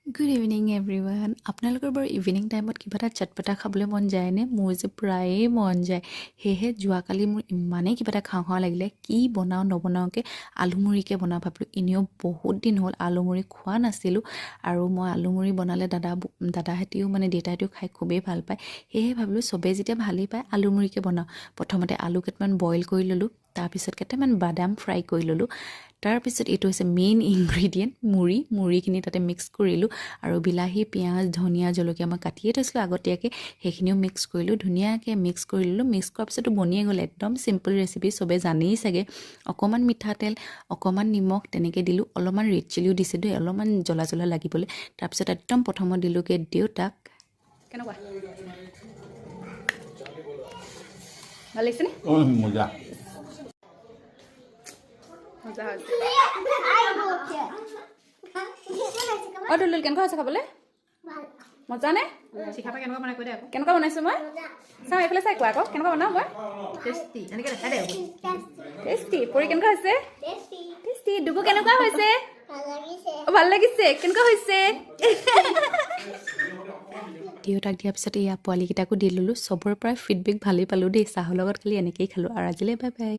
Good evening everyone. আপোনালোকৰ বাৰু evening টাইমত কিবা এটা চটপটা খাবলৈ মন যায়নে? মোৰ যে প্ৰায়ে মন যায়। সেয়েহে যোৱাকালি মোৰ ইমানেই কিবা এটা খাওঁ খাওঁ লাগিলে, কি বনাওঁ নবনাওঁকৈ আলুমুড়িকে বনাওঁ ভাবিলোঁ। এনেও বহুত দিন হ'ল আলুমুড়ি খোৱা নাছিলোঁ, আৰু মই আলুমুড়ি বনালে দাদাহঁতেও মানে দেউতাহঁতেও খাই খুবেই ভাল পায়। সেয়েহে ভাবিলোঁ চবেই যেতিয়া ভালেই পায় আলুমুড়িকে বনাওঁ। প্ৰথমতে আলু কেইটামান বইল কৰি ল'লোঁ, তাৰপিছত কেইটামান বাদাম ফ্ৰাই কৰি ল'লোঁ। তাৰপিছত এইটো হৈছে মেইন ইনগ্ৰিডিয়েণ্ট মুড়িখিনি তাতে মিক্স কৰিলোঁ, আৰু বিলাহী পিঁয়াজ ধনিয়া জলকীয়া মই কাটিয়ে থৈছিলোঁ আগতীয়াকৈ, সেইখিনিও মিক্স কৰিলোঁ। ধুনীয়াকৈ মিক্স কৰি ল'লোঁ। মিক্স কৰাৰ পিছতো বনিয়ে গ'ল। একদম চিম্পল ৰেচিপি, চবে জানেই চাগে। অকণমান মিঠাতেল, অকণমান নিমখ তেনেকৈ দিলোঁ। অলপমান ৰেড চিলিও দিছোঁ দেই, অলপমান জ্বলা জ্বলা লাগিবলৈ। তাৰপিছত একদম প্ৰথমত দিলোঁগৈ দেউতাক। কেনেকুৱা ভাল লাগিছেনে? মজা। অঁ দুলুল কেনেকুৱা হৈছে খাবলৈ? মজা নে? চিখাপা কেনেকুৱা বনাই কৈ দে আকৌ। কেনেকুৱা বনাইছোঁ মই? চাওঁ এইফালে চাই কোৱা আকৌ কেনেকুৱা বনাওঁ মই? টেষ্টি এনেকৈ দেখাই দে টেষ্টি। পৰি কেনেকুৱা হৈছে? টেষ্টি। ডুবু কেনেকুৱা হৈছে? ভাল লাগিছে। কেনেকুৱা হৈছে? দেউতাক দিয়াৰ পিছত এয়া পোৱালীকেইটাকো দি ল'লোঁ। চবৰে পৰাই ফিডবেক ভালেই পালোঁ দেই। চাহৰ লগত খালি এনেকৈয়ে খালোঁ। আৰু আজিলৈ বাই বাই।